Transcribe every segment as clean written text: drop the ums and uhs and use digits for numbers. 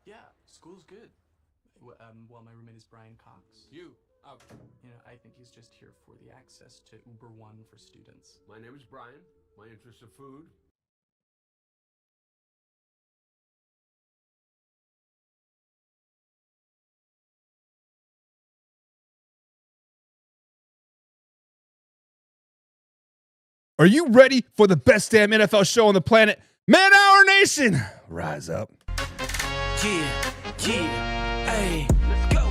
Yeah, school's good. Well, my roommate is Brian Cox. I think he's just here for the access to Uber One for students. My name is Brian. My interests are food. Are you ready for the best damn NFL show on the planet? Man Hour Nation, rise up. Yeah, hey, let's go.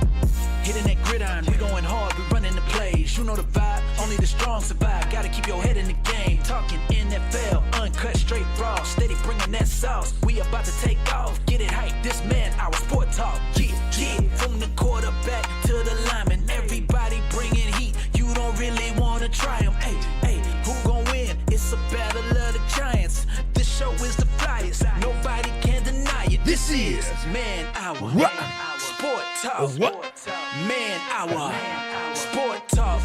Hitting that gridiron, we going hard, we running the plays. You know the vibe, only the strong survive. Gotta keep your head in the game. Talking NFL, uncut, straight raw. Steady bringing that sauce. We about to take off, get it hype. This man, our sport talk. Yeah, from the quarterback to the lineman, everybody bringing heat. You don't really wanna try them. Hey, who gon' win? It's a battle of the giants. This show is the flyest. Nobody can deny it. This is Man Hour. Sport Talk. Man Hour. Sport Talk.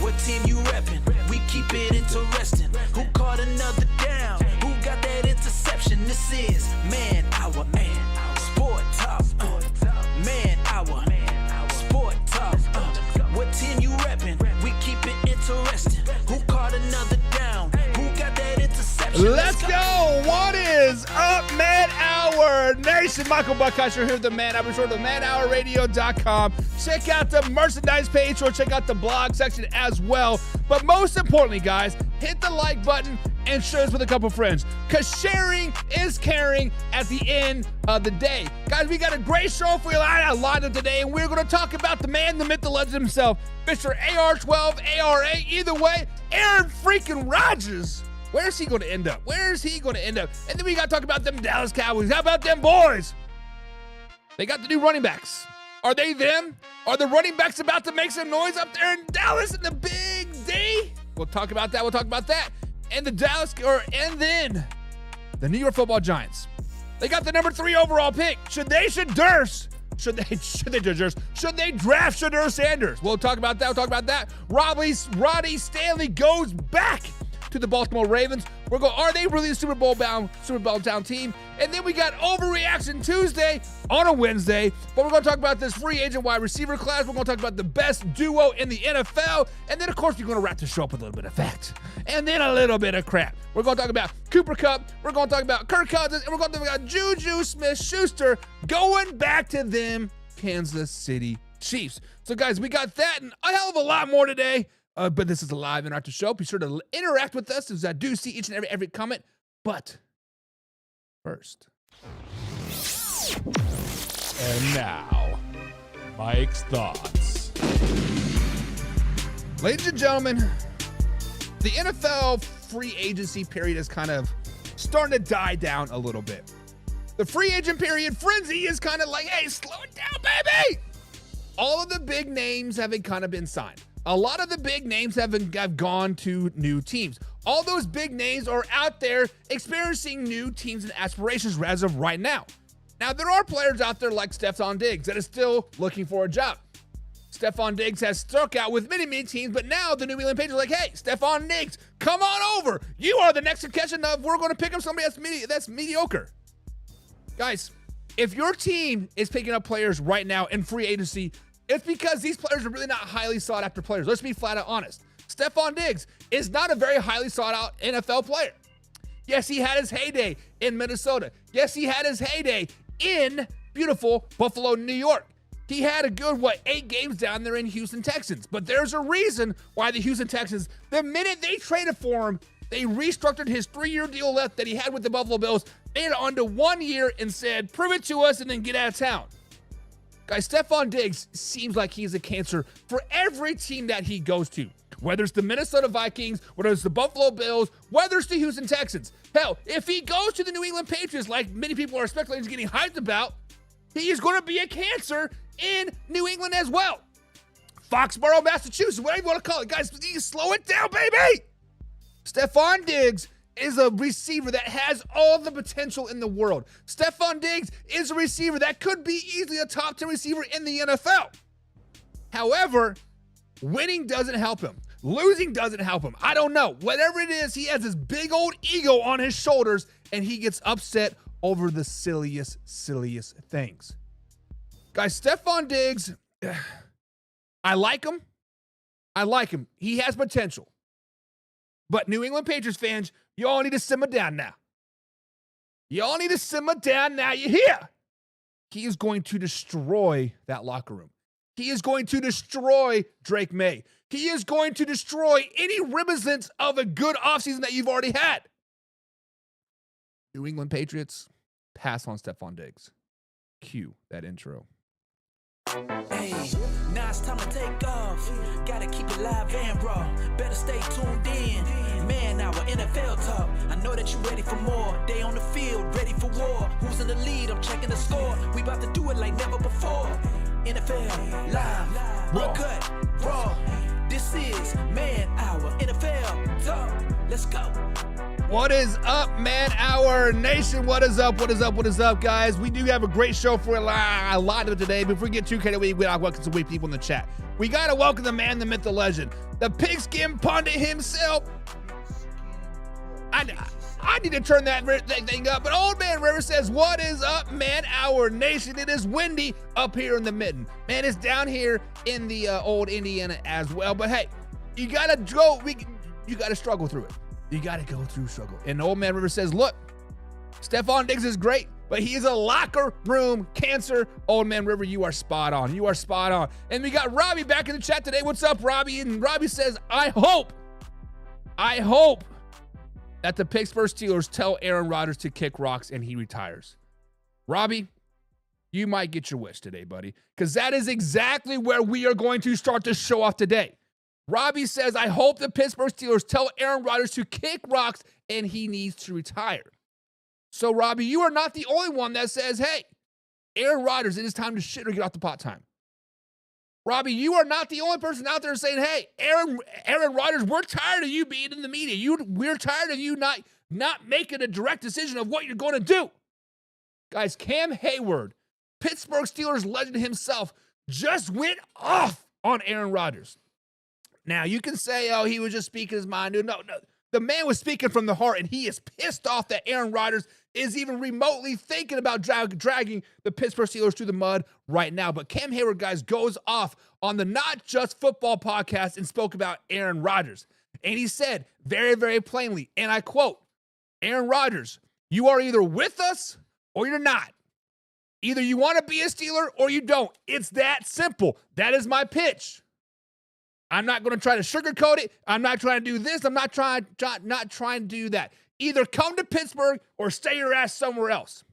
What team you reppin'? We keep it interesting. Who caught another down? Who got that interception? This is Man Hour. Sport Talk. Man Hour. Sport Talk. What team you reppin'? We keep it interesting. Who caught another down? Who got that interception? Let's go. What is up, Man Hour Nation? Michael Buckheischer here with the Man Hour Show, the manhourradio.com. Check out the merchandise page or check out the blog section as well. But most importantly, guys, hit the like button and share this with a couple friends, because sharing is caring at the end of the day. Guys, we got a great show for you lined up today, and we're going to talk about the man, the myth, the legend himself, Mr. AR12, ARA, either way, Aaron freaking Rodgers. Where's he going to end up? And then we got to talk about them Dallas Cowboys. How about them boys? They got the new running backs. Are they them? Are the running backs about to make some noise up there in Dallas in the Big D? We'll talk about that. And then the New York Football Giants. They got the number 3 overall pick. Should they draft Shedeur Sanders? We'll talk about that. Roddy Stanley goes back to the Baltimore Ravens. Are they really a Super Bowl bound team? And then we got Overreaction Tuesday on a Wednesday. But we're going to talk about this free agent wide receiver class. We're going to talk about the best duo in the NFL. And then, of course, we're going to wrap the show up with a little bit of fact. And then a little bit of crap. We're going to talk about Cooper Kupp. We're going to talk about Kirk Cousin. And we're going to talk about Juju Smith-Schuster going back to them Kansas City Chiefs. So, guys, we got that and a hell of a lot more today. But this is a live interactive show. Be sure to interact with us, as I do see each and every comment. But first, and now, Mike's thoughts. Ladies and gentlemen, the NFL free agency period is kind of starting to die down a little bit. The free agent period frenzy is kind of like, hey, slow it down, baby. All of the big names have kind of been signed. A lot of the big names have gone to new teams. All those big names are out there experiencing new teams and aspirations as of right now. Now, there are players out there like Stephon Diggs that is still looking for a job. Stephon Diggs has struck out with many teams, but now the New England Patriots are like, hey, Stephon Diggs, come on over. You are the next succession of, we're going to pick up somebody that's mediocre. Guys, if your team is picking up players right now in free agency, it's because these players are really not highly sought after players. Let's be flat out honest. Stephon Diggs is not a very highly sought out NFL player. Yes, he had his heyday in Minnesota. Yes, he had his heyday in beautiful Buffalo, New York. He had a good, 8 games down there in Houston Texans. But there's a reason why the Houston Texans, the minute they traded for him, they restructured his 3-year deal left that he had with the Buffalo Bills, made it onto 1 year and said, prove it to us and then get out of town. Guys, Stephon Diggs seems like he's a cancer for every team that he goes to. Whether it's the Minnesota Vikings, whether it's the Buffalo Bills, whether it's the Houston Texans. Hell, if he goes to the New England Patriots, like many people are speculating, getting hyped about, he is going to be a cancer in New England as well. Foxborough, Massachusetts, whatever you want to call it. Guys, please slow it down, baby. Stephon Diggs is a receiver that has all the potential in the world. Stephon Diggs is a receiver that could be easily a top 10 receiver in the NFL. However, winning doesn't help him. Losing doesn't help him. I don't know. Whatever it is, he has this big old ego on his shoulders, and he gets upset over the silliest things. Guys, Stephon Diggs, I like him. He has potential. But New England Patriots fans, y'all need to simmer down now. You hear? He is going to destroy that locker room. He is going to destroy Drake May. He is going to destroy any reminiscence of a good offseason that you've already had. New England Patriots, pass on Stephon Diggs. Cue that intro. Hey, now it's time to take off. Gotta keep it live and raw. Better stay tuned in. Man, our NFL talk. I know that you ready for more. They on the field, ready for war. Who's in the lead? I'm checking the score. We about to do it like never before. NFL live, raw cut, raw. This is Man Hour NFL talk. Let's go. What is up, Man Hour Nation? What is up, guys? We do have a great show for a lot of it today. Before we get too carried away, we gotta welcome some people in the chat. We gotta welcome the man, the myth, the legend, the pigskin pundit himself. I need to turn that thing up, but Old Man River says, what is up, Man Hour Nation? It is windy up here in the mitten. Man, it's down here in the old Indiana as well, but hey, you gotta go, you gotta struggle through it. You got to go through struggle. And Old Man River says, look, Stephon Diggs is great, but he is a locker room cancer. Old Man River, you are spot on. You are spot on. And we got Robbie back in the chat today. What's up, Robbie? And Robbie says, I hope that the Pittsburgh Steelers tell Aaron Rodgers to kick rocks and he retires. Robbie, you might get your wish today, buddy, because that is exactly where we are going to start the show off today. Robbie says, I hope the Pittsburgh Steelers tell Aaron Rodgers to kick rocks and he needs to retire. So, Robbie, you are not the only one that says, hey, Aaron Rodgers, it is time to shit or get off the pot time. Robbie, you are not the only person out there saying, hey, Aaron Rodgers, we're tired of you being in the media. We're tired of you not making a direct decision of what you're going to do. Guys, Cam Heyward, Pittsburgh Steelers legend himself, just went off on Aaron Rodgers. Now, you can say, oh, he was just speaking his mind. No. The man was speaking from the heart, and he is pissed off that Aaron Rodgers is even remotely thinking about dragging the Pittsburgh Steelers through the mud right now. But Cam Heyward, guys, goes off on the Not Just Football podcast and spoke about Aaron Rodgers. And he said very, very plainly, and I quote, Aaron Rodgers, you are either with us or you're not. Either you want to be a Steeler or you don't. It's that simple. That is my pitch. I'm not going to try to sugarcoat it. I'm not trying to do this. I'm not trying to do that. Either come to Pittsburgh or stay your ass somewhere else.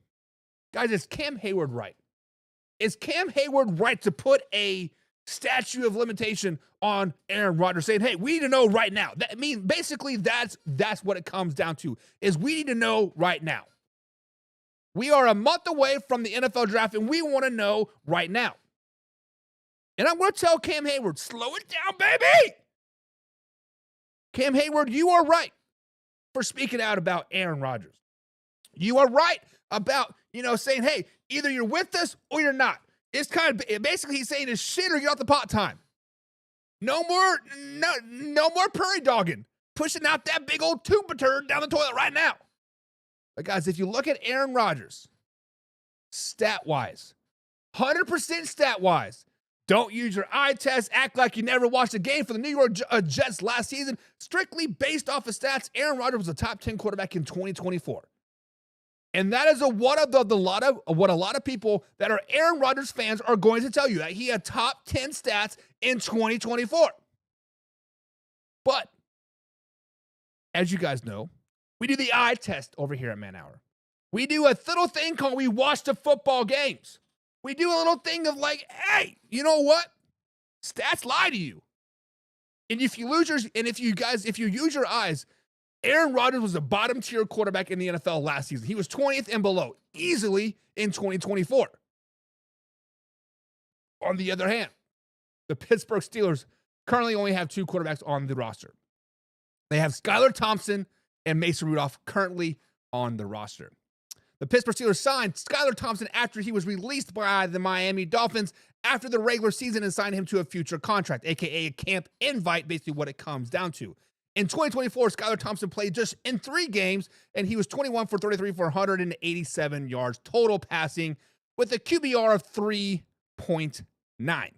Guys, is Cam Heyward right? Is Cam Heyward right to put a statute of limitation on Aaron Rodgers saying, hey, we need to know right now? Basically, that's what it comes down to, is we need to know right now. We are a month away from the NFL draft, and we want to know right now. And I'm going to tell Cam Heyward, slow it down, baby. Cam Heyward, you are right for speaking out about Aaron Rodgers. You are right about, saying, hey, either you're with us or you're not. It's kind of, basically he's saying it's shit or get off the pot time. No more prairie dogging, pushing out that big old tuba turd down the toilet right now. But guys, if you look at Aaron Rodgers, stat-wise, 100% stat-wise, don't use your eye test. Act like you never watched a game for the New York Jets last season. Strictly based off of stats, Aaron Rodgers was a top 10 quarterback in 2024. And that is what a lot of people that are Aaron Rodgers fans are going to tell you, that he had top 10 stats in 2024. But as you guys know, we do the eye test over here at Man Hour. We do a little thing called we watch the football games. We do a little thing of like, hey, you know what? Stats lie to you. And if you use your eyes, Aaron Rodgers was a bottom tier quarterback in the NFL last season. He was 20th and below, easily in 2024. On the other hand, the Pittsburgh Steelers currently only have two quarterbacks on the roster. They have Skylar Thompson and Mason Rudolph currently on the roster. The Pittsburgh Steelers signed Skylar Thompson after he was released by the Miami Dolphins after the regular season and signed him to a future contract, a.k.a. a camp invite, basically what it comes down to. In 2024, Skylar Thompson played just in 3 games, and he was 21 for 33 for 187 yards total passing with a QBR of 3.9.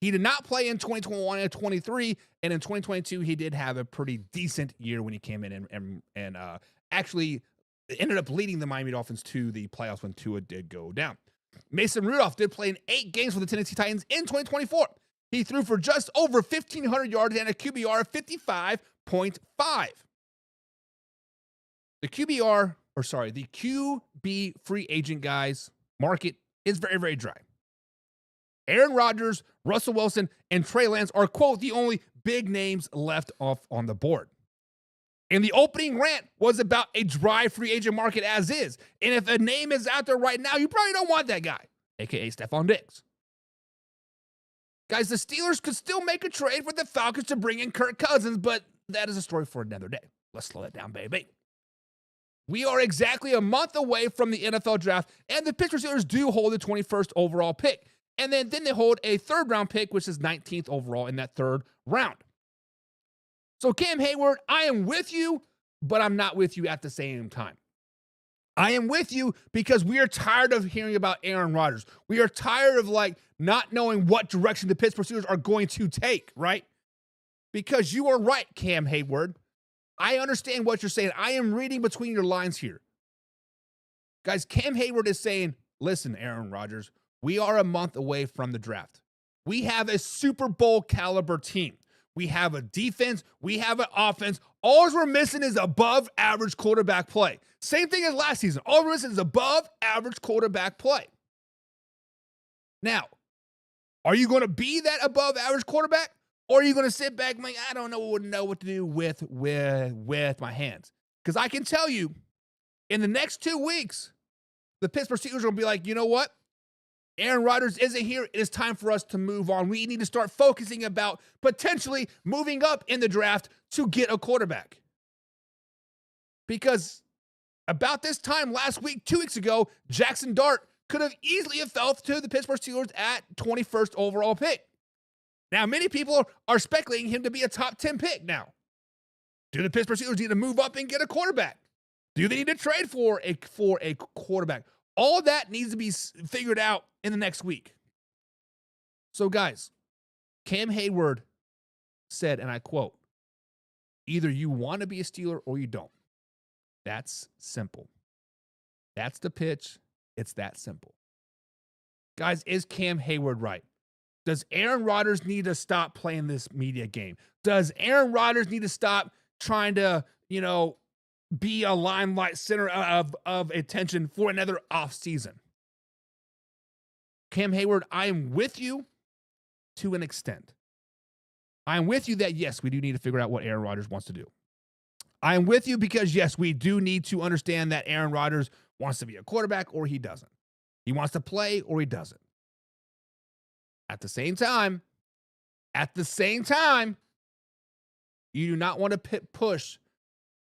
He did not play in 2021 and 23, and in 2022, he did have a pretty decent year when he came in and actually ended up leading the Miami Dolphins to the playoffs when Tua did go down. Mason Rudolph did play in 8 games for the Tennessee Titans in 2024. He threw for just over 1,500 yards and a QBR of 55.5. The QB free agent guys market is very, very dry. Aaron Rodgers, Russell Wilson, and Trey Lance are, quote, the only big names left off on the board. And the opening rant was about a dry free agent market as is. And if a name is out there right now, you probably don't want that guy, a.k.a. Stephon Diggs. Guys, the Steelers could still make a trade for the Falcons to bring in Kirk Cousins, but that is a story for another day. Let's slow it down, baby. We are exactly a month away from the NFL draft, and the Pittsburgh Steelers do hold the 21st overall pick. And then they hold a 3rd round pick, which is 19th overall in that 3rd round. So Cam Heyward, I am with you, but I'm not with you at the same time. I am with you because we are tired of hearing about Aaron Rodgers. We are tired of not knowing what direction the Pittsburgh Steelers are going to take, right? Because you are right, Cam Heyward. I understand what you're saying. I am reading between your lines here. Guys, Cam Heyward is saying, listen, Aaron Rodgers, we are a month away from the draft. We have a Super Bowl caliber team. We have a defense. We have an offense. All we're missing is above average quarterback play. Same thing as last season. All we're missing is above average quarterback play. Now, are you going to be that above average quarterback? Or are you going to sit back and I don't know what to do with my hands? Because I can tell you, in the next 2 weeks, the Pittsburgh Steelers are going to be like, you know what? Aaron Rodgers isn't here. It is time for us to move on. We need to start focusing about potentially moving up in the draft to get a quarterback. Because about this time last week, 2 weeks ago, Jackson Dart could have easily fell to the Pittsburgh Steelers at 21st overall pick. Now, many people are speculating him to be a top 10 pick now. Do the Pittsburgh Steelers need to move up and get a quarterback? Do they need to trade for a quarterback? All that needs to be figured out in the next week. So, guys, Cam Heyward said, and I quote, either you want to be a Steeler or you don't. That's simple. That's the pitch. It's that simple. Guys, is Cam Heyward right? Does Aaron Rodgers need to stop playing this media game? Does Aaron Rodgers need to stop trying to, be a limelight center of attention for another offseason? Cam Heyward, I am with you to an extent. I am with you that, yes, we do need to figure out what Aaron Rodgers wants to do. I am with you because, yes, we do need to understand that Aaron Rodgers wants to be a quarterback or he doesn't. He wants to play or he doesn't. At the same time, you do not want to push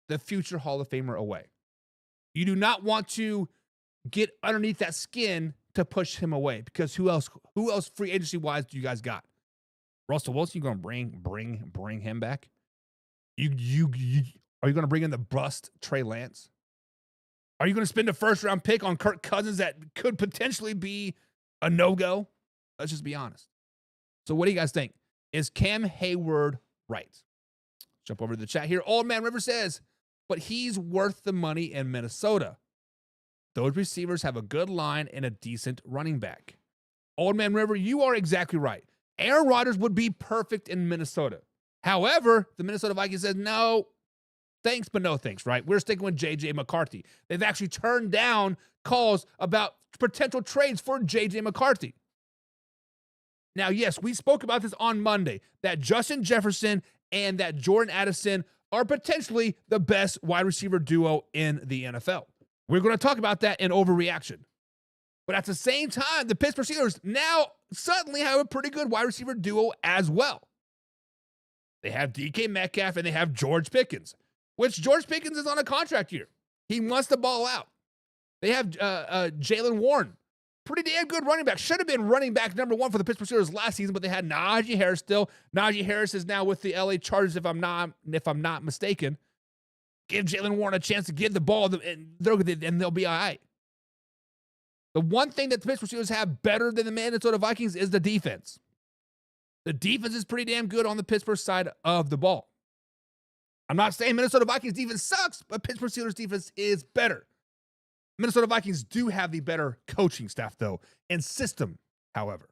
the future Hall of Famer away. You do not want to get underneath that skin to push him away, because who else free agency wise do you guys got? Russell Wilson, you going to bring him back? Are you going to bring in the bust Trey Lance? Are you going to spend a 1st round pick on Kirk Cousins that could potentially be a no-go? Let's just be honest. So what do you guys think? Is Cam Heyward right? Jump over to the chat here. Old Man River says, but he's worth the money in Minnesota. Those receivers have a good line and a decent running back. Old Man River, you are exactly right. Aaron Rodgers would be perfect in Minnesota. However, the Minnesota Vikings said, no, thanks, but no thanks, right? We're sticking with J.J. McCarthy. They've actually turned down calls about potential trades for J.J. McCarthy. Now, yes, we spoke about this on Monday, that Justin Jefferson and that Jordan Addison are potentially the best wide receiver duo in the NFL. We're going to talk about that in overreaction. But at the same time, the Pittsburgh Steelers now suddenly have a pretty good wide receiver duo as well. They have DK Metcalf and they have George Pickens, which George Pickens is on a contract year. He wants to ball out. They have Jaylen Warren, pretty damn good running back. Should have been running back number 1 for the Pittsburgh Steelers last season, but they had Najee Harris still. Najee Harris is now with the LA Chargers, if I'm not mistaken. Give Jalen Warren a chance to get the ball, and they'll be all right. The one thing that the Pittsburgh Steelers have better than the Minnesota Vikings is the defense. The defense is pretty damn good on the Pittsburgh side of the ball. I'm not saying Minnesota Vikings defense sucks, but Pittsburgh Steelers defense is better. Minnesota Vikings do have the better coaching staff, though, and system, however.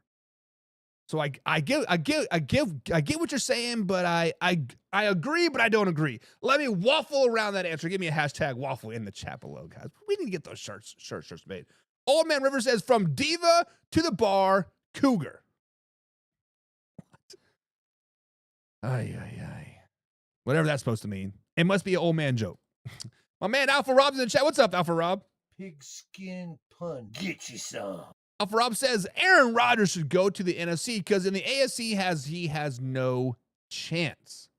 So I get what you're saying, but I agree, but I don't agree. Let me waffle around that answer. Give me a hashtag waffle in the chat below, guys. We need to get those shirts made. Old Man River says, from diva to the bar, cougar. What? Ay. Whatever that's supposed to mean. It must be an old man joke. My man Alpha Rob's in the chat. What's up, Alpha Rob? Pigskin pun. Get you some. Alpha Rob says Aaron Rodgers should go to the NFC because in the AFC he has no chance.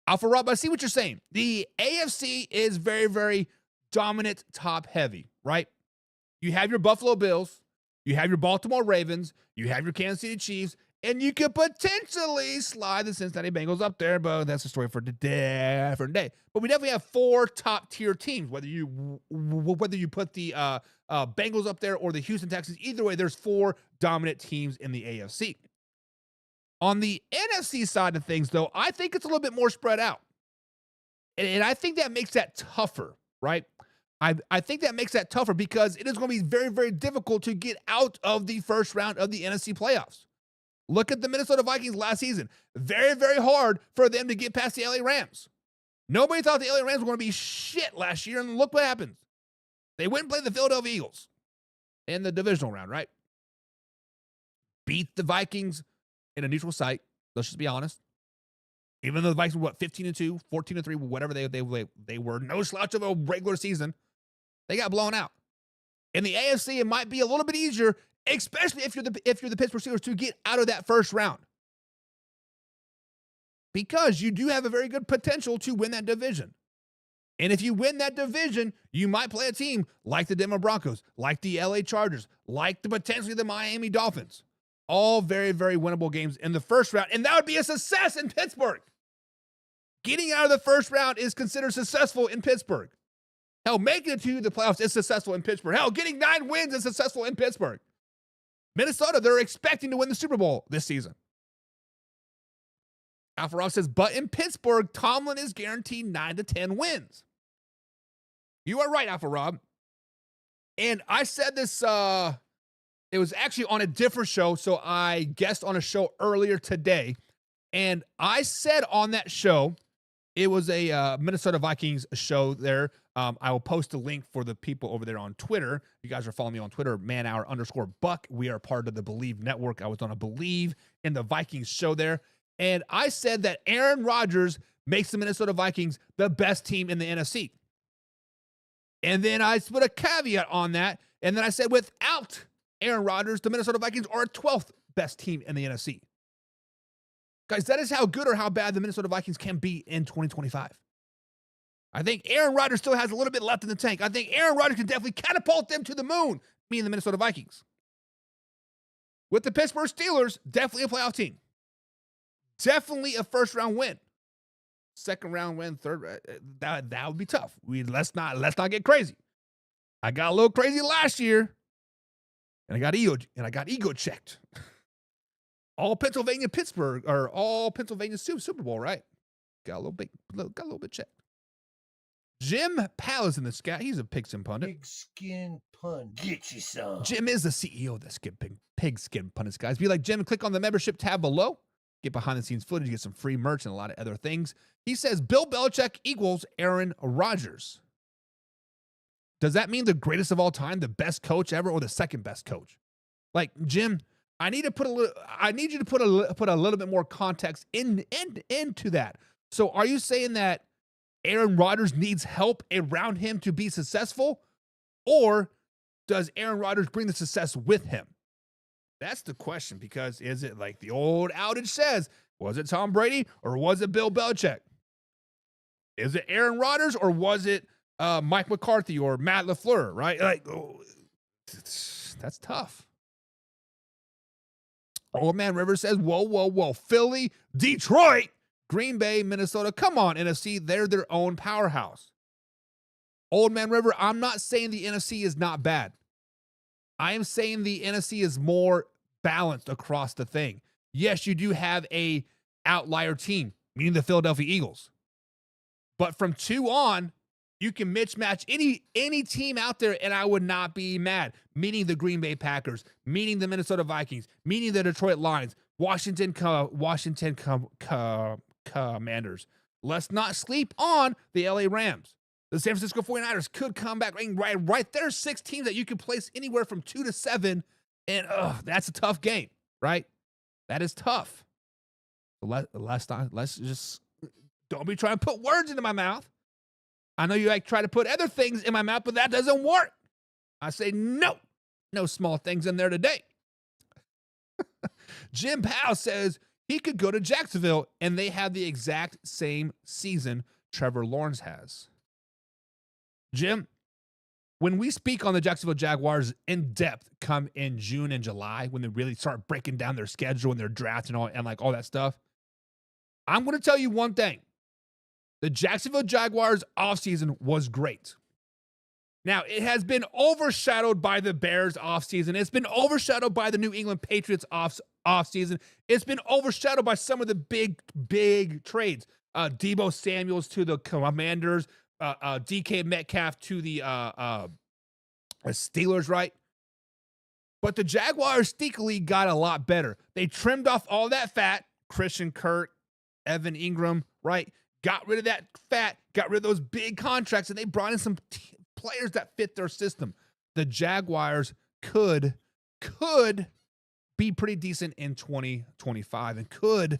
Alpha Rob, I see what you're saying. The AFC is very, very dominant, top heavy, right? You have your Buffalo Bills, you have your Baltimore Ravens, you have your Kansas City Chiefs, and you could potentially slide the Cincinnati Bengals up there, but that's a story for a different day. But we definitely have 4 top-tier teams, whether you put the Bengals up there or the Houston Texans. Either way, there's 4 dominant teams in the AFC. On the NFC side of things, though, I think it's a little bit more spread out. And I think that makes that tougher, right? I think that makes that tougher because it is going to be very, very difficult to get out of the first round of the NFC playoffs. Look at the Minnesota Vikings last season. Very, very hard for them to get past the LA Rams. Nobody thought the LA Rams were going to be shit last year, and look what happens. They went and played the Philadelphia Eagles in the divisional round, right? Beat the Vikings in a neutral site. Let's just be honest. Even though the Vikings were, 15-2, 14-3, whatever they were, no slouch of a regular season, they got blown out. In the AFC, it might be a little bit easier, especially if you're the Pittsburgh Steelers, to get out of that first round. Because you do have a very good potential to win that division. And if you win that division, you might play a team like the Denver Broncos, like the LA Chargers, like potentially the Miami Dolphins. All very, very winnable games in the first round. And that would be a success in Pittsburgh. Getting out of the first round is considered successful in Pittsburgh. Hell, making it to the playoffs is successful in Pittsburgh. Hell, getting 9 wins is successful in Pittsburgh. Minnesota, they're expecting to win the Super Bowl this season. Alpha Rob says, but in Pittsburgh, Tomlin is guaranteed 9 to 10 wins. You are right, Alpha Rob. And I said this, it was actually on a different show, so I guessed on a show earlier today. And I said on that show, it was a Minnesota Vikings show there. I will post a link for the people over there on Twitter. You guys are following me on Twitter, manhour_Buck. We are part of the Believe Network. I was on a Believe in the Vikings show there. And I said that Aaron Rodgers makes the Minnesota Vikings the best team in the NFC. And then I put a caveat on that. And then I said without Aaron Rodgers, the Minnesota Vikings are a 12th best team in the NFC. Guys, that is how good or how bad the Minnesota Vikings can be in 2025. I think Aaron Rodgers still has a little bit left in the tank. I think Aaron Rodgers can definitely catapult them to the moon, me and the Minnesota Vikings. With the Pittsburgh Steelers, definitely a playoff team. Definitely a first-round win. Second-round win, third, that would be tough. Let's not get crazy. I got a little crazy last year, and I got ego checked. All Pennsylvania, Pittsburgh, or all Pennsylvania Super Bowl, right? Got a little bit checked. Jim Palace in the sky. He's a pigskin pundit. Pigskin pun. Get you some. Jim is the CEO of the pigskin pundits, guys. Be like Jim, click on the membership tab below. Get behind the scenes footage, get some free merch and a lot of other things. He says Bill Belichick equals Aaron Rodgers. Does that mean the greatest of all time, the best coach ever, or the second best coach? Like, Jim, I need you to put a little bit more context into that. So are you saying that Aaron Rodgers needs help around him to be successful? Or does Aaron Rodgers bring the success with him? That's the question, because is it like the old outage says, was it Tom Brady or was it Bill Belichick? Is it Aaron Rodgers or was it Mike McCarthy or Matt LaFleur, right? Like, That's tough. Old Man River says, whoa. Philly, Detroit, Green Bay, Minnesota. Come on, NFC. They're their own powerhouse. Old Man River, I'm not saying the NFC is not bad. I am saying the NFC is more balanced across the thing. Yes, you do have a outlier team, meaning the Philadelphia Eagles. But from 2 on, you can mismatch any team out there, and I would not be mad. Meaning the Green Bay Packers, meaning the Minnesota Vikings, meaning the Detroit Lions, Washington Commanders. Let's not sleep on the LA Rams. The San Francisco 49ers could come back right there. 6 teams that you can place anywhere from 2 to 7, and that's a tough game, right? That is tough. Let's just don't be trying to put words into my mouth. I know you try to put other things in my mouth, but that doesn't work. I say no small things in there today. Jim Powell says he could go to Jacksonville, and they have the exact same season Trevor Lawrence has. Jim, when we speak on the Jacksonville Jaguars in depth come in June and July, when they really start breaking down their schedule and their draft and all that stuff, I'm going to tell you one thing. The Jacksonville Jaguars offseason was great. Now, it has been overshadowed by the Bears offseason. It's been overshadowed by the New England Patriots offseason. It's been overshadowed by some of the big trades. Deebo Samuels to the Commanders, DK Metcalf to the Steelers, right? But the Jaguars sneakily got a lot better. They trimmed off all that fat. Christian Kirk, Evan Ingram, right? Got rid of that fat, got rid of those big contracts, and they brought in some players that fit their system. The Jaguars could be pretty decent in 2025 and could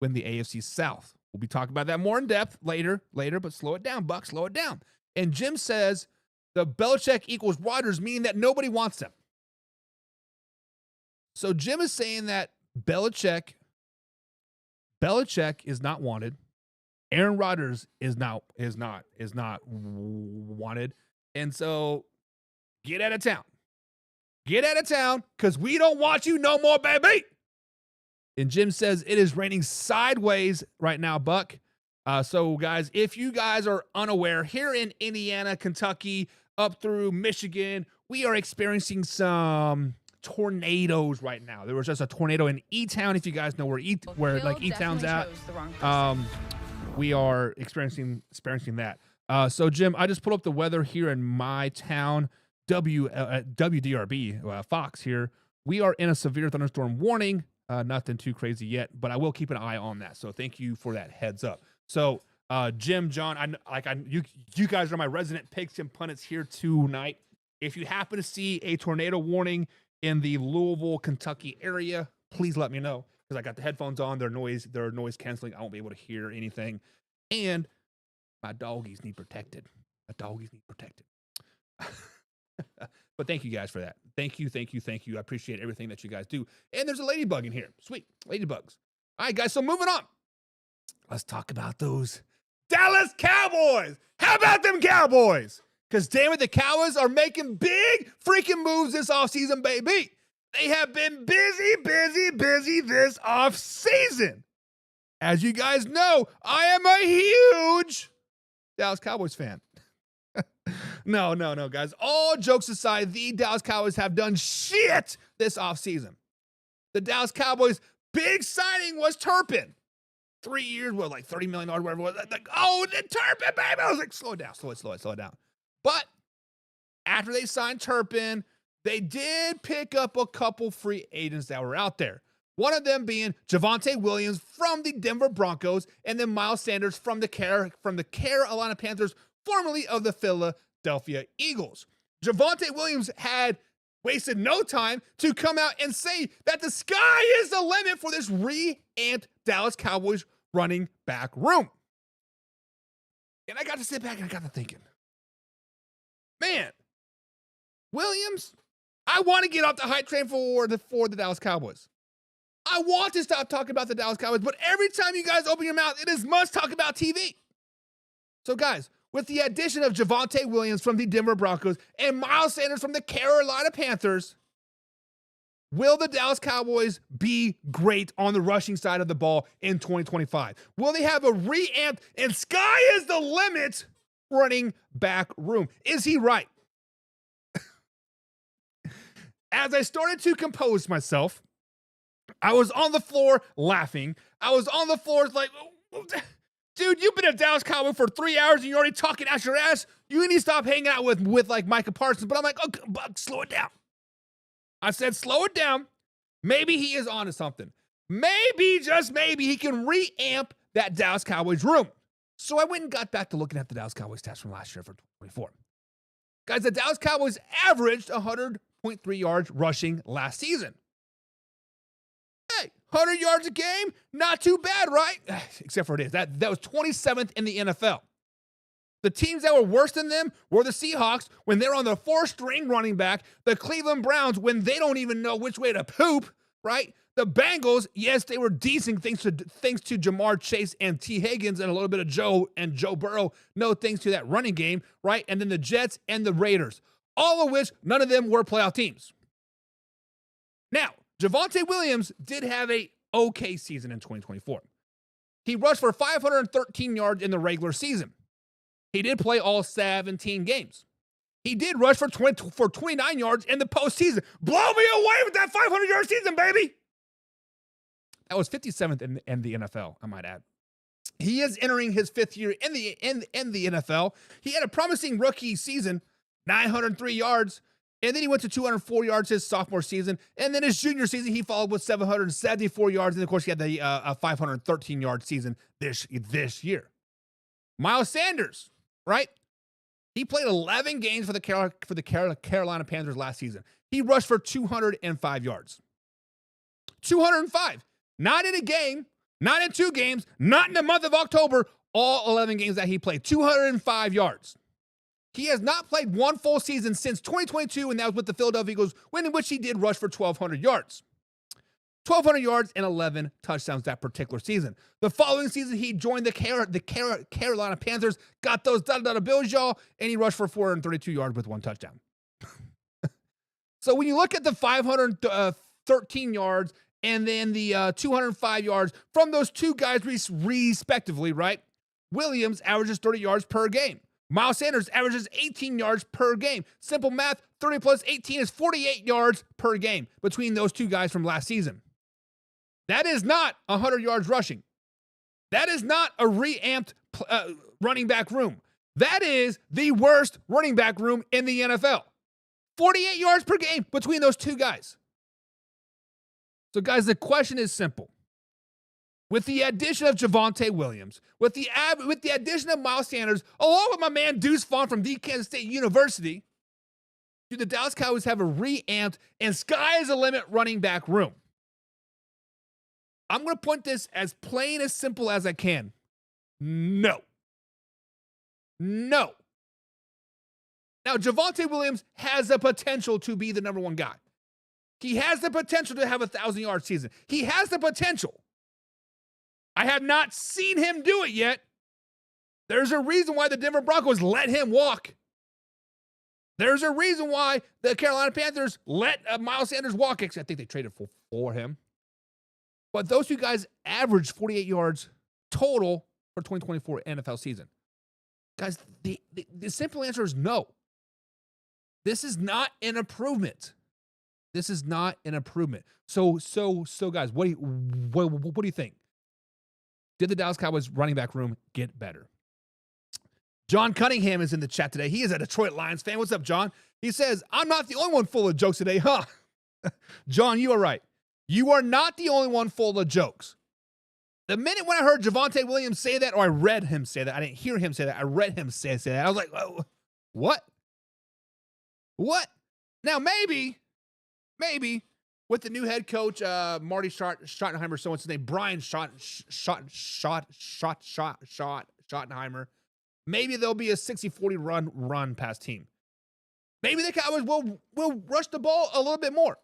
win the AFC South. We'll be talking about that more in depth later, but slow it down, Buck, slow it down. And Jim says the Belichick equals Rodgers, meaning that nobody wants them. So Jim is saying that Belichick is not wanted. Aaron Rodgers is not wanted. And so get out of town. Get out of town, because we don't want you no more, baby. And Jim says it is raining sideways right now, Buck. So, guys, if you guys are unaware, here in Indiana, Kentucky, up through Michigan, we are experiencing some tornadoes right now. There was just a tornado in E-Town, if you guys know where E-Town's at. We are experiencing that. So, Jim, I just pulled up the weather here in my town, WDRB, Fox here. We are in a severe thunderstorm warning. Nothing too crazy yet, but I will keep an eye on that. So thank you for that heads up. So, Jim, John, you guys are my resident picks and pundits here tonight. If you happen to see a tornado warning in the Louisville, Kentucky area, please let me know, because I got the headphones on. They're noise canceling. I won't be able to hear anything. And my doggies need protected. But thank you guys for that. Thank you. I appreciate everything that you guys do. And there's a ladybug in here. Sweet. Ladybugs. All right, guys. So moving on. Let's talk about those Dallas Cowboys. How about them Cowboys? Because damn it, the Cowboys are making big freaking moves this offseason, baby. They have been busy this offseason. As you guys know, I am a huge Dallas Cowboys fan. No, guys. All jokes aside, the Dallas Cowboys have done shit this offseason. The Dallas Cowboys' big signing was Turpin. 3 years, like $30 million, whatever it was. Like, oh, the Turpin, baby. I was like, slow it down. But after they signed Turpin, they did pick up a couple free agents that were out there. One of them being Javonte Williams from the Denver Broncos, and then Miles Sanders from the Carolina Panthers, formerly of the Philadelphia Eagles. Javonte Williams had wasted no time to come out and say that the sky is the limit for this revamped Dallas Cowboys running back room. And I got to sit back and I got to thinking, man, Williams, I want to get off the hype train for the Dallas Cowboys. I want to stop talking about the Dallas Cowboys, but every time you guys open your mouth, it is must talk about TV. So guys, with the addition of Javonte Williams from the Denver Broncos and Miles Sanders from the Carolina Panthers, Will the Dallas Cowboys be great on the rushing side of the ball in 2025? Will they have a reamped and sky is the limit running back room? Is he right? As I started to compose myself, I was on the floor laughing. I was on the floor like, dude, you've been a Dallas Cowboy for 3 hours and you're already talking out your ass. You need to stop hanging out with like Micah Parsons. But I'm like, okay, Buck, slow it down. I said, slow it down. Maybe he is onto something. Maybe, just maybe, he can reamp that Dallas Cowboys room. So I went and got back to looking at the Dallas Cowboys stats from last year for 2024. Guys, the Dallas Cowboys averaged 100.3 yards rushing last season. Hey, 100 yards a game, not too bad, right? Except for it is. That was 27th in the NFL. The teams that were worse than them were the Seahawks when they're on the 4th-string running back, the Cleveland Browns when they don't even know which way to poop, right? The Bengals, yes, they were decent thanks to Jamar Chase and T. Higgins and a little bit of Joe Burrow, no thanks to that running game, right? And then the Jets and the Raiders, all of which none of them were playoff teams. Now, Javonte Williams did have a okay season in 2024. He rushed for 513 yards in the regular season. He did play all 17 games. He did rush for 29 yards in the postseason. Blow me away with that 500-yard season, baby. That was 57th in the NFL, I might add. He is entering his 5th year in the NFL. He had a promising rookie season, 903 yards, and then he went to 204 yards his sophomore season. And then his junior season, he followed with 774 yards. And, of course, he had the 513-yard season this year. Miles Sanders, right? He played 11 games for the Carolina Panthers last season. He rushed for 205 yards. 205. Not in a game, not in 2 games, not in the month of October, all 11 games that he played. 205 yards. He has not played one full season since 2022, and that was with the Philadelphia Eagles, in which he did rush for 1,200 yards. 1,200 yards and 11 touchdowns that particular season. The following season, he joined the Carolina Panthers, got those dollar bills, y'all, and he rushed for 432 yards with 1 touchdown. So when you look at the 513 yards and then the 205 yards from those 2 guys respectively, right? Williams averages 30 yards per game. Miles Sanders averages 18 yards per game. Simple math, 30 plus 18 is 48 yards per game between those 2 guys from last season. That is not 100 yards rushing. That is not a reamped running back room. That is the worst running back room in the NFL. 48 yards per game between those 2 guys. So, guys, the question is simple. With the addition of Javonte Williams, with the addition of Miles Sanders, along with my man Deuce Vaughn from Kansas State University, do the Dallas Cowboys have a reamped and sky is the limit running back room? I'm going to point this as plain as simple as I can. No. No. Now, Javonte Williams has the potential to be the number 1 guy. He has the potential to have a 1,000-yard season. He has the potential. I have not seen him do it yet. There's a reason why the Denver Broncos let him walk. There's a reason why the Carolina Panthers let Miles Sanders walk. I think they traded for him. But those 2 guys averaged 48 yards total for 2024 NFL season. Guys, the simple answer is no. This is not an improvement. This is not an improvement. So guys, what do you think? Did the Dallas Cowboys running back room get better? John Cunningham is in the chat today. He is a Detroit Lions fan. What's up, John? He says, I'm not the only one full of jokes today, huh? John, you are right. You are not the only one full of jokes. The minute when I heard Javonte Williams say that, or I read him say that, I didn't hear him say that, I read him say that, I was like, oh, what? What? Now, maybe, with the new head coach, Marty Schottenheimer, so what's his name, Brian Schottenheimer, maybe there'll be a 60-40 run pass team. Maybe the Cowboys will rush the ball a little bit more.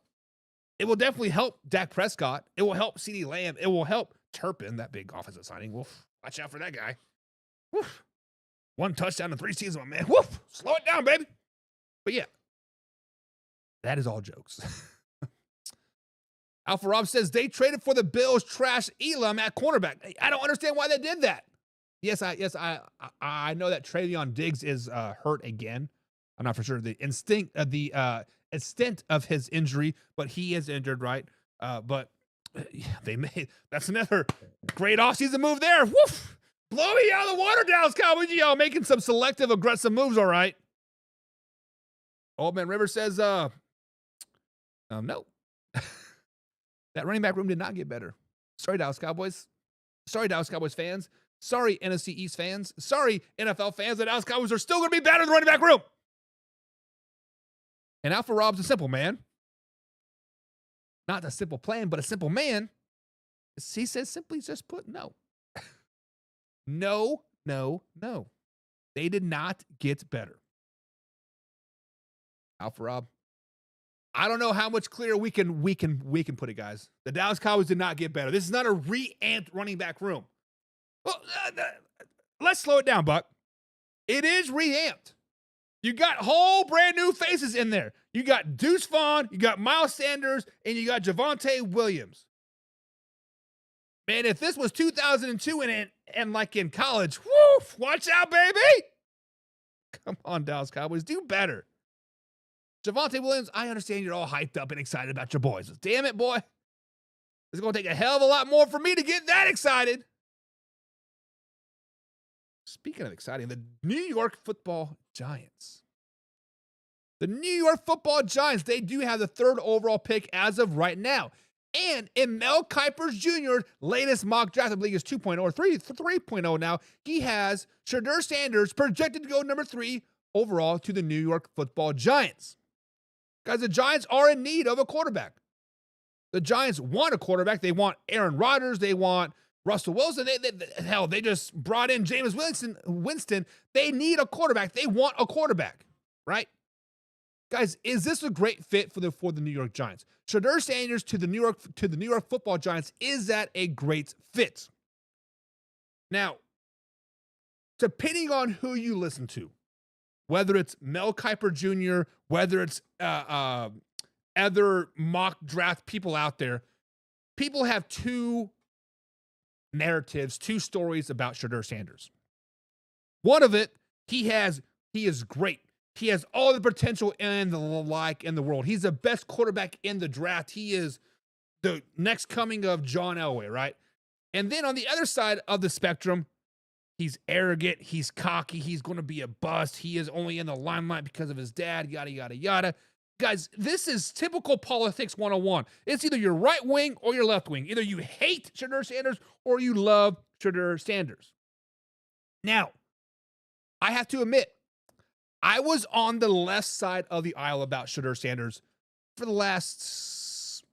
It will definitely help Dak Prescott. It will help CeeDee Lamb. It will help Turpin, that big offensive signing. Woof. Watch out for that guy. Woof. 1 touchdown in 3 seasons, my man. Woof. Slow it down, baby. But yeah, that is all jokes. Alpha Rob says they traded for the Bills' trash Elam at cornerback. I don't understand why they did that. Yes, I know that Travion Diggs is hurt again. I'm not for sure the extent of his injury, but he is injured, right? But they made that's another great offseason move there. Woof! Blow me out of the water, Dallas Cowboys. Y'all making some selective, aggressive moves, all right. Old Man River says, no. That running back room did not get better. Sorry, Dallas Cowboys. Sorry, Dallas Cowboys fans. Sorry, NFC East fans. Sorry, NFL fans. The Dallas Cowboys are still going to be better in the running back room. And Alpha Rob's a simple man. Not a simple plan, but a simple man. He says simply just put no. No. They did not get better. Alpha Rob. I don't know how much clearer we can put it, guys. The Dallas Cowboys did not get better. This is not a re-amped running back room. Well, let's slow it down, Buck. It is re-amped. You got whole brand new faces in there. You got Deuce Vaughn, you got Miles Sanders, and you got Javonte Williams. Man, if this was 2002 and like in college, woof, watch out, baby. Come on, Dallas Cowboys, do better. Javonte Williams, I understand you're all hyped up and excited about your boys. Damn it, boy. It's going to take a hell of a lot more for me to get that excited. Speaking of exciting, the New York Football Giants. The New York Football Giants, they do have the 3rd overall pick as of right now. And in Mel Kiper's Jr.'s latest mock draft, I believe is 2.0 or 3.0 now, he has Shedeur Sanders projected to go number 3 overall to the New York Football Giants. Guys, the Giants are in need of a quarterback. The Giants want a quarterback. They want Aaron Rodgers. They want Russell Wilson. They just brought in Jameis Winston. They need a quarterback. They want a quarterback, right? Guys, is this a great fit for the New York Giants? Shedeur Sanders to the New York Football Giants, is that a great fit? Now, depending on who you listen to, whether it's Mel Kiper Jr., whether it's other mock draft people out there, people have 2 narratives, 2 stories about Shedeur Sanders. One of it, he is great. He has all the potential in the world. He's the best quarterback in the draft. He is the next coming of John Elway, right? And then on the other side of the spectrum, he's arrogant, he's cocky, he's going to be a bust. He is only in the limelight because of his dad, yada, yada, yada. Guys, this is typical politics 101. It's either your right wing or your left wing. Either you hate Shedeur Sanders or you love Shedeur Sanders. Now, I have to admit, I was on the left side of the aisle about Shedeur Sanders for the last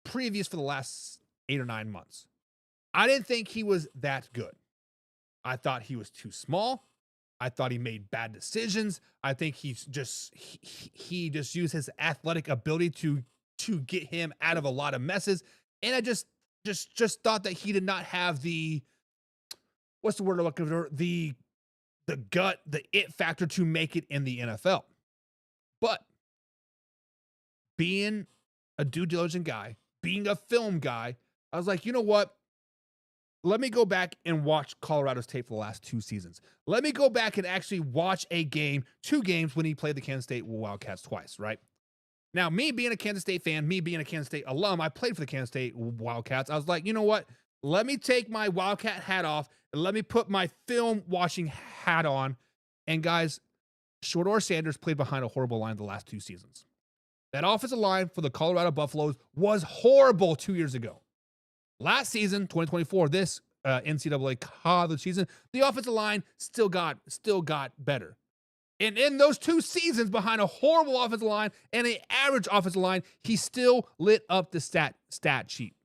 8 or 9 months. I didn't think he was that good. I thought he was too small. I thought he made bad decisions. I think he just used his athletic ability to get him out of a lot of messes. And I just thought that he did not have the gut, the it factor to make it in the NFL. But being a due diligent guy, being a film guy, I was like, you know what? Let me go back and watch Colorado's tape for the last 2 seasons. Let me go back and actually watch 2 games when he played the Kansas State Wildcats twice, right? Now, me being a Kansas State fan, me being a Kansas State alum, I played for the Kansas State Wildcats. I was like, you know what? Let me take my Wildcat hat off and let me put my film watching hat on. And guys, Shedeur Sanders played behind a horrible line the last 2 seasons. That offensive line for the Colorado Buffaloes was horrible 2 years ago. Last season, 2024, this NCAA college season, the offensive line still got better. And in those 2 seasons behind a horrible offensive line and an average offensive line, he still lit up the stat sheet.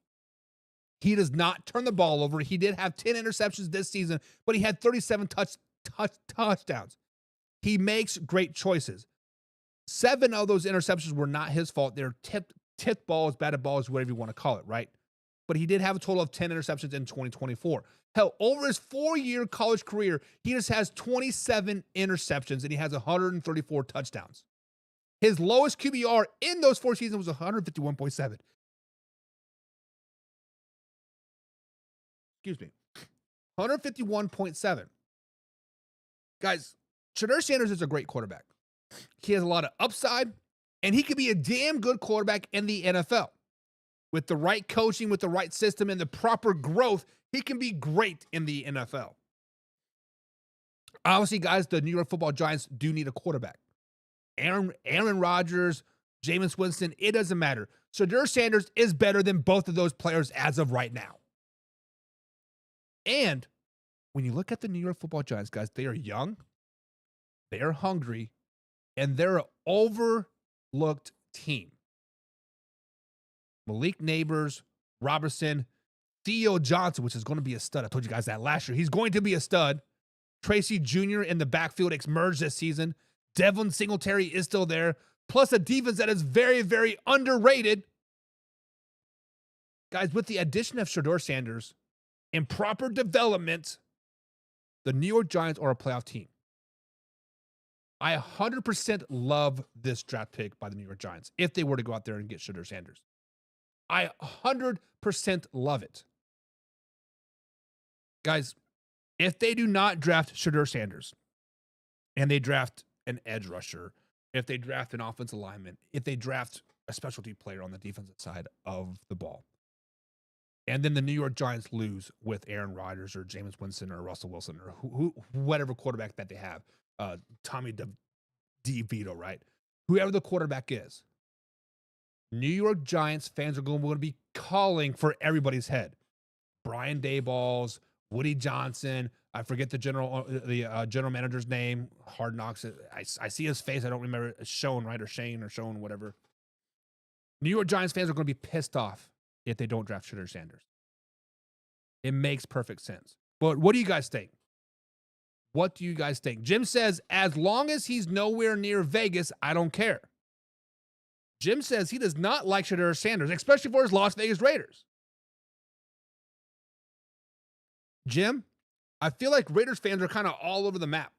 He does not turn the ball over. He did have 10 interceptions this season, but he had 37 touchdowns. He makes great choices. 7 of those interceptions were not his fault. They're tipped balls, batted balls, whatever you want to call it, right? But he did have a total of 10 interceptions in 2024. Hell, over his 4-year college career, he just has 27 interceptions and he has 134 touchdowns. His lowest QBR in those 4 seasons was 151.7. Excuse me. 151.7. Guys, Shedeur Sanders is a great quarterback. He has a lot of upside, and he could be a damn good quarterback in the NFL. With the right coaching, with the right system, and the proper growth, he can be great in the NFL. Obviously, guys, the New York Football Giants do need a quarterback. Aaron Rodgers, Jameis Winston, it doesn't matter. Shedeur Sanders is better than both of those players as of right now. And when you look at the New York Football Giants, guys, they are young, they are hungry, and they're an overlooked team. Malik Neighbors, Robertson, Theo Johnson, which is going to be a stud. I told you guys that last year. He's going to be a stud. Tracy Jr. in the backfield emerged this season. Devin Singletary is still there. Plus a defense that is very, very underrated. Guys, with the addition of Shedeur Sanders and proper development, the New York Giants are a playoff team. I 100% love this draft pick by the New York Giants if they were to go out there and get Shedeur Sanders. I 100% love it. Guys, if they do not draft Shedeur Sanders and they draft an edge rusher, if they draft an offensive lineman, if they draft a specialty player on the defensive side of the ball, and then the New York Giants lose with Aaron Rodgers or Jameis Winston or Russell Wilson or whatever quarterback that they have, Tommy DeVito, right? Whoever the quarterback is, New York Giants fans are going to be calling for everybody's head. Brian Daboll's, Woody Johnson. I forget the general manager's name. Hard Knocks. I see his face. I don't remember. Shane, right? Or Shane or Shone, whatever. New York Giants fans are going to be pissed off if they don't draft Shedeur Sanders. It makes perfect sense. But what do you guys think? What do you guys think? Jim says, as long as he's nowhere near Vegas, I don't care. Jim says he does not like Shedeur Sanders, especially for his Las Vegas Raiders. Jim, I feel like Raiders fans are kind of all over the map.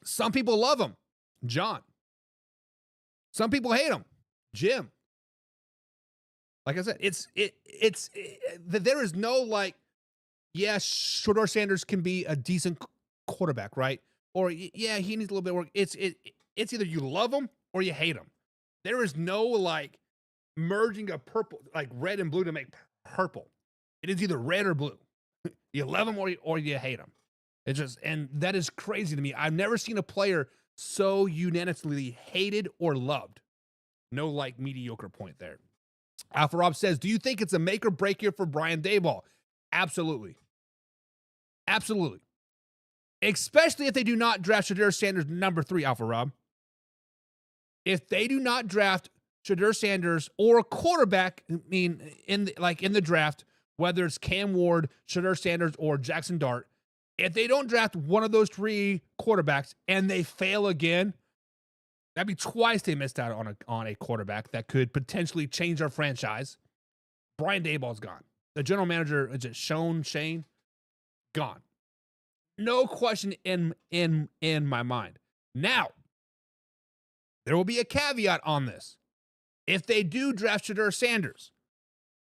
Some people love him, John. Some people hate him, Jim. Like I said, there is no like, yes, Shedeur Sanders can be a decent quarterback, right? Or yeah, he needs a little bit of work. It's either you love him or you hate him. There is no like merging of purple, like red and blue to make purple. It is either red or blue. You love him or you hate him. It's just, and that is crazy to me. I've never seen a player so unanimously hated or loved. No like mediocre point there. Alpha Rob says, do you think it's a make or break year for Brian Daboll? Absolutely. Absolutely. Especially if they do not draft Shedeur Sanders number 3, Alpha Rob. If they do not draft Shedeur Sanders or a quarterback, I mean, in the draft, whether it's Cam Ward, Shedeur Sanders, or Jackson Dart, if they don't draft one of those 3 quarterbacks and they fail again, that'd be twice they missed out on a quarterback that could potentially change our franchise. Brian Daboll's gone. The general manager, is it Shane? Gone. No question in my mind. Now, there will be a caveat on this. If they do draft Shedeur Sanders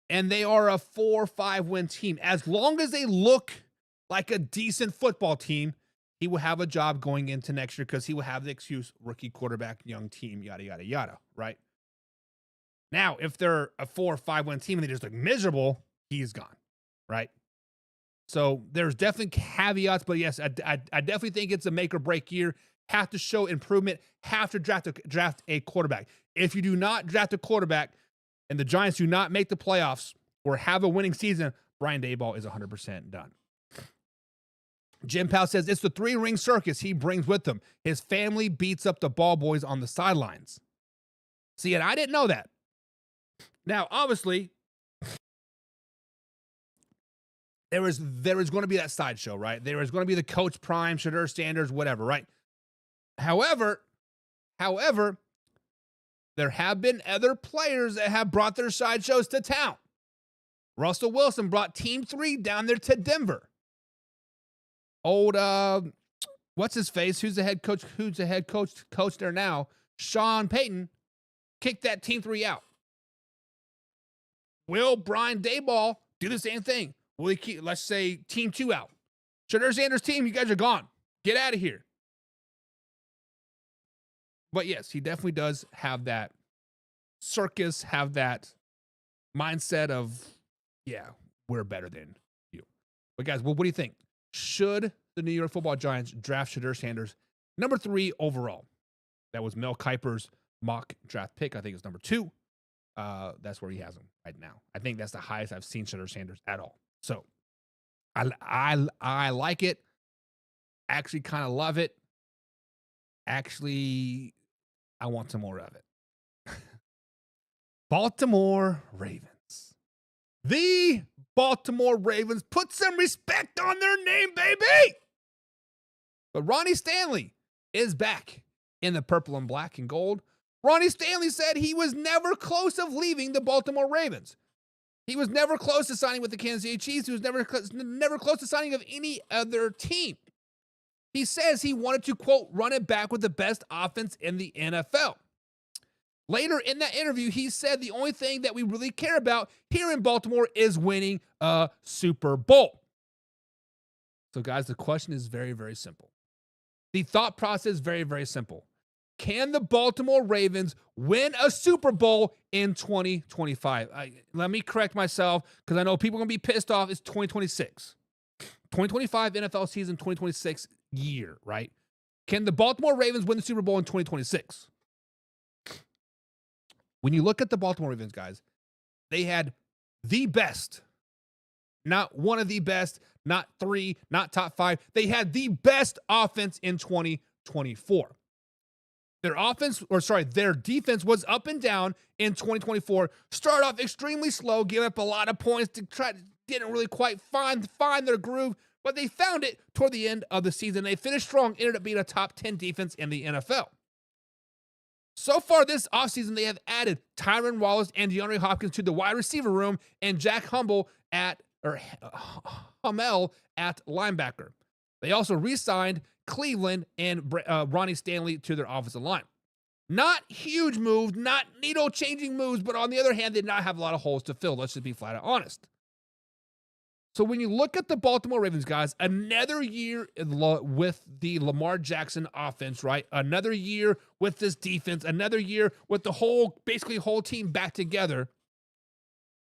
and they are a 4-5 win team, as long as they look like a decent football team, he will have a job going into next year because he will have the excuse, rookie quarterback, young team, yada, yada, yada, right? Now, if they're a 4-5 win team and they just look miserable, he's gone, right? So there's definitely caveats, but yes, I definitely think it's a make or break year. Have to show improvement, have to draft a quarterback. If you do not draft a quarterback and the Giants do not make the playoffs or have a winning season, Brian Daboll is 100% done. Jim Powell says it's the 3-ring circus he brings with him. His family beats up the ball boys on the sidelines. See, and I didn't know that. Now, obviously, there is going to be that sideshow, right? There is going to be the Coach Prime, Shedeur Sanders, whatever, right? However, there have been other players that have brought their sideshows to town. Russell Wilson brought Team 3 down there to Denver. Old, what's his face? Who's the head coach? Coach there now? Sean Payton kicked that Team 3 out. Will Brian Daboll do the same thing? Will he keep, let's say, team 2 out? Shadur Sanders' team, you guys are gone. Get out of here. But yes, he definitely does have that circus, have that mindset of, yeah, we're better than you. But guys, what do you think? Should the New York Football Giants draft Shadur Sanders number 3 overall? That was Mel Kiper's mock draft pick. I think it's number 2. That's where he has him right now. I think that's the highest I've seen Shadur Sanders at all. So I like it. Actually kind of love it. Actually, I want some more of it. Baltimore Ravens. The Baltimore Ravens. Put some respect on their name, baby. But Ronnie Stanley is back in the purple and black and gold. Ronnie Stanley said he was never close of leaving the Baltimore Ravens. He was never close to signing with the Kansas City Chiefs. He was never close to signing of any other team. He says he wanted to, quote, run it back with the best offense in the NFL. Later in that interview, he said the only thing that we really care about here in Baltimore is winning a Super Bowl. So, guys, the question is very, very simple. The thought process is very, very simple. Can the Baltimore Ravens win a Super Bowl in 2025? Let me correct myself because I know people are going to be pissed off. It's 2026. 2025 NFL season, 2026 year, right? Can the Baltimore Ravens win the Super Bowl in 2026? When you look at the Baltimore Ravens, guys, they had the best, not one of the best, not 3, not top 5. They had the best offense in 2024. Their defense was up and down in 2024. Started off extremely slow, gave up a lot of points, didn't really quite find their groove, but they found it toward the end of the season. They finished strong, ended up being a top 10 defense in the NFL. So far this offseason, they have added Tyron Wallace and DeAndre Hopkins to the wide receiver room and Jack Hummel at linebacker. They also re-signed Cleveland and Ronnie Stanley to their offensive line. Not huge moves, not needle-changing moves, but on the other hand, they did not have a lot of holes to fill. Let's just be flat out honest. So when you look at the Baltimore Ravens, guys, another year with the Lamar Jackson offense, right? Another year with this defense, another year with the whole team back together.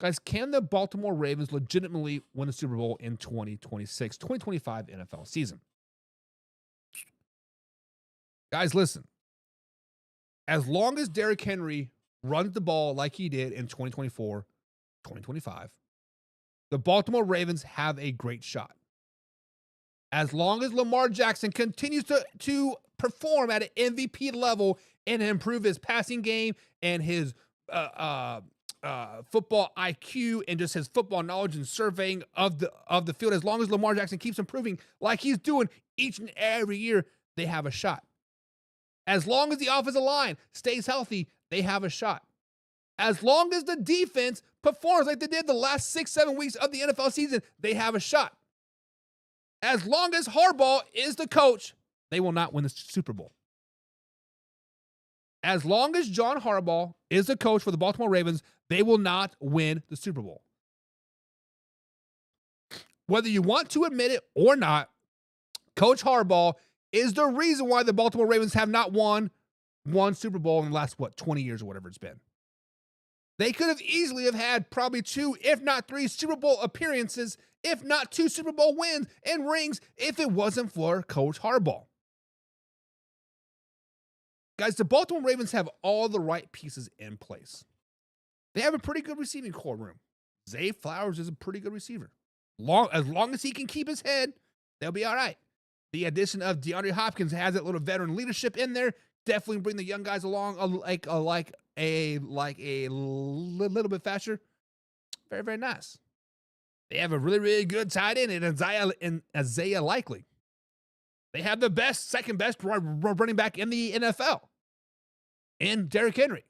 Guys, can the Baltimore Ravens legitimately win a Super Bowl in 2026, 2025 NFL season? Guys, listen. As long as Derrick Henry runs the ball like he did in 2024, 2025, the Baltimore Ravens have a great shot. As long as Lamar Jackson continues to perform at an MVP level and improve his passing game and his football IQ and just his football knowledge and surveying of the field, as long as Lamar Jackson keeps improving like he's doing each and every year, they have a shot. As long as the offensive line stays healthy, they have a shot. As long as the defense performs like they did the last 6-7 weeks of the NFL season, they have a shot. As long as Harbaugh is the coach, they will not win the Super Bowl. As long as John Harbaugh is the coach for the Baltimore Ravens, they will not win the Super Bowl. Whether you want to admit it or not, Coach Harbaugh is the reason why the Baltimore Ravens have not won one Super Bowl in the last, 20 years or whatever it's been. They could have easily have had probably 2, if not 3 Super Bowl appearances, if not 2 Super Bowl wins and rings, if it wasn't for Coach Harbaugh. Guys, the Baltimore Ravens have all the right pieces in place. They have a pretty good receiving core room. Zay Flowers is a pretty good receiver. As long as he can keep his head, they'll be all right. The addition of DeAndre Hopkins has that little veteran leadership in there. Definitely bring the young guys along a little bit faster. Very, very nice. They have a really, really good tight end in Isaiah Likely. They have the second best running back in the NFL in Derrick Henry.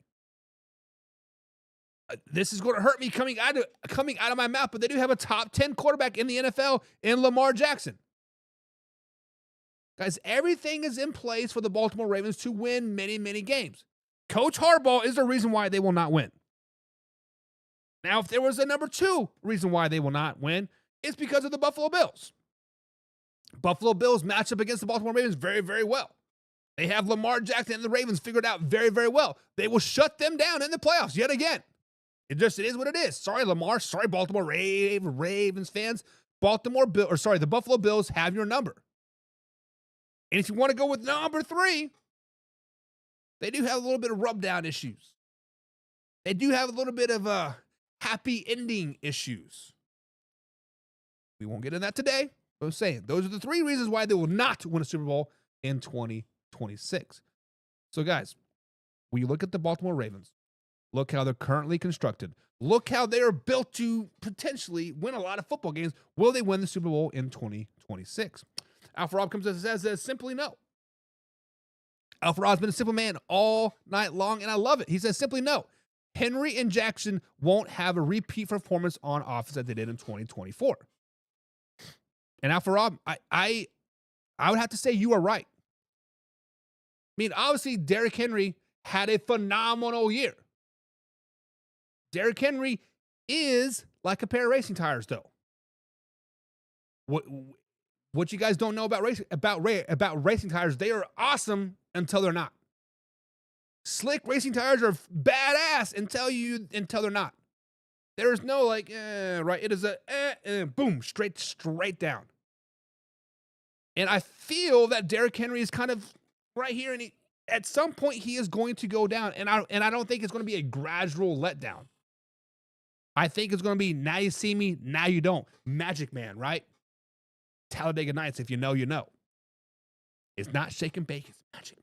This is going to hurt me coming out of my mouth, but they do have a top 10 quarterback in the NFL in Lamar Jackson. Guys, everything is in place for the Baltimore Ravens to win many, many games. Coach Harbaugh is the reason why they will not win. Now, if there was a number 2 reason why they will not win, It's because of the Buffalo Bills. Buffalo Bills match up against the Baltimore Ravens very, very well. They have Lamar Jackson and the Ravens figured out very, very well. They will shut them down in the playoffs yet again. It is what it is. Sorry, Lamar. Sorry, Baltimore Ravens fans. The Buffalo Bills have your number. And if you want to go with number 3, they do have a little bit of rub-down issues. They do have a little bit of happy ending issues. We won't get into that today. But I'm saying those are the 3 reasons why they will not win a Super Bowl in 2026. So, guys, when you look at the Baltimore Ravens, look how they're currently constructed. Look how they are built to potentially win a lot of football games. Will they win the Super Bowl in 2026? Alpha Rob comes and says simply no. Alpha Rob's been a simple man all night long, and I love it. He says simply no. Henry and Jackson won't have a repeat performance on offense that they did in 2024. And Alpha Rob, I would have to say you are right. I mean, obviously, Derrick Henry had a phenomenal year. Derrick Henry is like a pair of racing tires, though. What you guys don't know about racing tires, they are awesome until they're not. Slick racing tires are badass until they're not. There is no like, right? It is boom, straight down. And I feel that Derrick Henry is kind of right here, and at some point he is going to go down, and I don't think it's going to be a gradual letdown. I think it's going to be now you see me, now you don't. Magic Man, right? Talladega Nights, if you know, you know. It's not shake and bake, it's Magic Man.